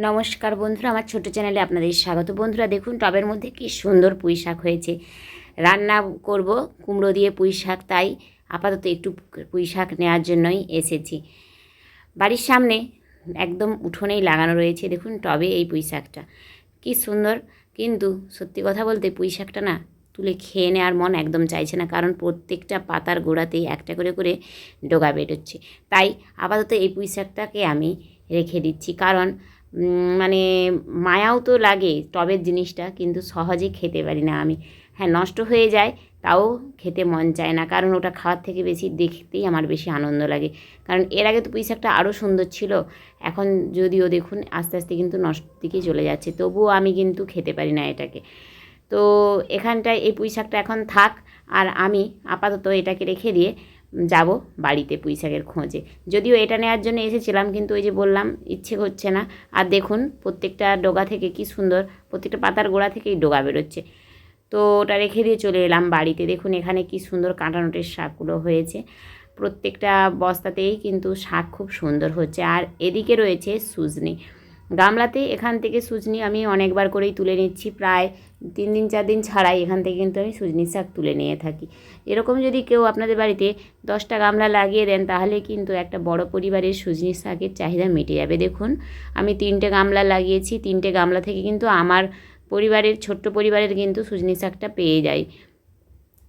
নমস্কার বন্ধুরা, আমার ছোট চ্যানেলে আপনাদের স্বাগত। বন্ধুরা দেখুন, টবের মধ্যে কি সুন্দর পুঁই শাক হয়েছে। রান্না করব কুমড়ো দিয়ে পুঁই শাক, তাই আপাতত একটু পুঁই শাক নেওয়ার জন্যই এসেছি। বাড়ির সামনে একদম উঠোনেই লাগানো রয়েছে। দেখুন টবে এই পুঁই শাকটা কি সুন্দর, কিন্তু সত্যি কথা বলতে পুঁই শাকটা না তুলে খেয়ে নেওয়ার মন একদম চাইছে না, কারণ প্রত্যেকটা পাতার গোড়াতেই একটা করে করে ডগা বেরোচ্ছে। তাই আপাতত এই পুঁই শাকটাকে আমি রেখে দিচ্ছি, কারণ মানে মায়াও তো লাগে টবের জিনিসটা, কিন্তু সহজে খেতে পারি না আমি। হ্যাঁ, নষ্ট হয়ে যায় তাও খেতে মন চায় না, কারণ ওটা খাওয়ার থেকে বেশি দেখতেই আমার বেশি আনন্দ লাগে। কারণ এর আগে তো পুঁই শাকটা আরও সুন্দর ছিল, এখন যদিও দেখুন আস্তে আস্তে কিন্তু নষ্ট দিকে চলে যাচ্ছে, তবুও আমি কিন্তু খেতে পারি না এটাকে। তো এখানটায় এই পুঁই শাকটা এখন থাক, আর আমি আপাতত এটাকে রেখে দিয়ে যাব বাড়িতে পুঁই শাকের খোঁজে। যদিও এটা নেওয়ার জন্য এসেছিলাম, কিন্তু ওই যে বললাম ইচ্ছে করছে না। আর দেখুন প্রত্যেকটা ডগা থেকে কি সুন্দর, প্রত্যেকটা পাতার গোড়া থেকেই ডগা বেরোচ্ছে। তো ওটা রেখে দিয়ে চলে এলাম বাড়িতে। দেখুন এখানে কি সুন্দর কাঁটানোটের শাকগুলো হয়েছে, প্রত্যেকটা বস্তাতেই কিন্তু শাক খুব সুন্দর হচ্ছে। আর এদিকে রয়েছে সুজনি গামলাতে, এখান থেকে সুজনি আমি অনেকবার করেই তুলে নিচ্ছি, প্রায় 3 দিন 4 দিন ছাড়াই এখান থেকে কিন্তু আমি সুজনি শাক তুলে নিয়ে থাকি। এরকম যদি কেউ আপনাদের বাড়িতে 10টা গামলা লাগিয়ে দেন, তাহলে কিন্তু একটা বড় পরিবারের সুজনি শাকের চাহিদা মিটে যাবে। দেখুন আমি 3টে গামলা লাগিয়েছি, 3টে গামলা থেকে কিন্তু আমার পরিবারের, ছোট্ট পরিবারের কিন্তু সুজনি শাকটা পেয়ে যায়।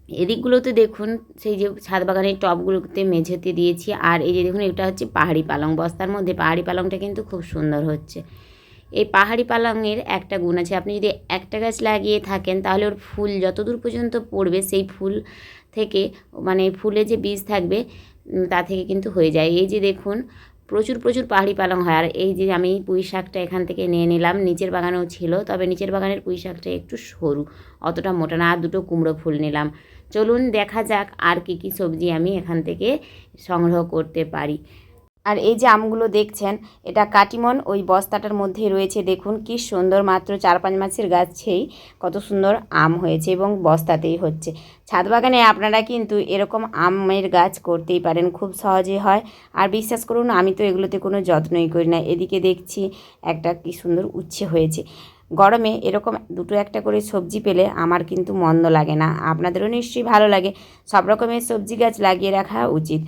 এদিকগুলোতে দেখুন সেই যে ছাদ বাগানের টবগুলোতে মেঝেতে দিয়েছি। আর এই যে দেখুন এটা হচ্ছে পাহাড়ি পালং, বস্তার মধ্যে পাহাড়ি পালংটা কিন্তু খুব সুন্দর হচ্ছে। এই পাহাড়ি পালংয়ের একটা গুণ আছে, আপনি যদি একটা গাছ লাগিয়ে থাকেন তাহলে ওর ফুল যতদূর পর্যন্ত পড়বে, সেই ফুল থেকে মানে ফুলে যে বীজ থাকবে তা থেকে কিন্তু হয়ে যায়। এই যে দেখুন প্রচুর প্রচুর পাহাড়ি পালং হয়। আর এই যে আমি পুঁই শাকটা এখান থেকে নিয়ে নিলাম, নিচের বাগানেও ছিল, তবে নিচের বাগানের পুঁই শাকটা একটু সরু, অতটা মোটা না। আর 2টো কুমড়ো ফুল নিলাম। চলুন দেখা যাক আর কি কি সবজি আমি এখান থেকে সংগ্রহ করতে পারি। আর এই যে আমগুলো দেখছেন, এটা কাটিমন, ওই বস্তাটার মধ্যেই রয়েছে। দেখুন কি সুন্দর, মাত্র 4-5 মাসের গাছেই কত সুন্দর আম হয়েছে, এবং বস্তাতেই হচ্ছে। ছাদ বাগানে আপনারা কিন্তু এরকম আমের গাছ করতেই পারেন, খুব সহজে হয়। আর বিশ্বাস করুন আমি তো এগুলোতে কোনো যত্নই করি না। এদিকে দেখছি একটা কি সুন্দর উচ্ছে হয়েছে। গরমে এরকম 2-1টা করে সবজি পেলে আমার কিন্তু মন্দ লাগে না, আপনাদেরও নিশ্চয়ই ভালো লাগে। সব রকমের সবজি গাছ লাগিয়ে রাখা উচিত।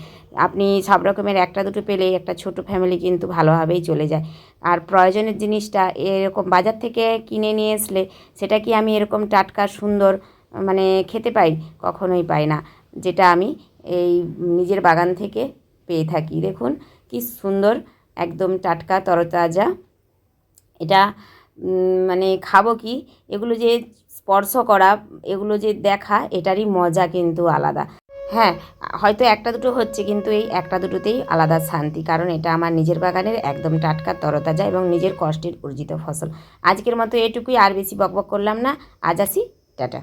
আপনি সব রকমের 1-2টো পেলে একটা ছোট ফ্যামিলি কিন্তু ভালোভাবেই চলে যায়। আর প্রয়োজনের জিনিসটা এরকম বাজার থেকে কিনে নিয়ে আসলে সেটা কি আমি এরকম টাটকা সুন্দর মানে খেতে পাই? কখনোই পাই না, যেটা আমি এই নিজের বাগান থেকে পেয়ে থাকি। দেখুন কি সুন্দর, একদম টাটকা তরতাজা। এটা মানে খাবো কি, এগুলো যে স্পর্শ করা, এগুলো যে দেখা, এটারই মজা কিন্তু আলাদা। হ্যাঁ, হয়তো 1-2টো হচ্ছে, কিন্তু এই 1-2টোতেই আলাদা শান্তি, কারণ এটা আমার নিজের বাগানের একদম টাটকা তরতাজা এবং নিজের কষ্টের অর্জিত ফসল। আজকের মতো এটুকুই, আর বেশি বকবক করলাম না, আজ আসি, টাটা।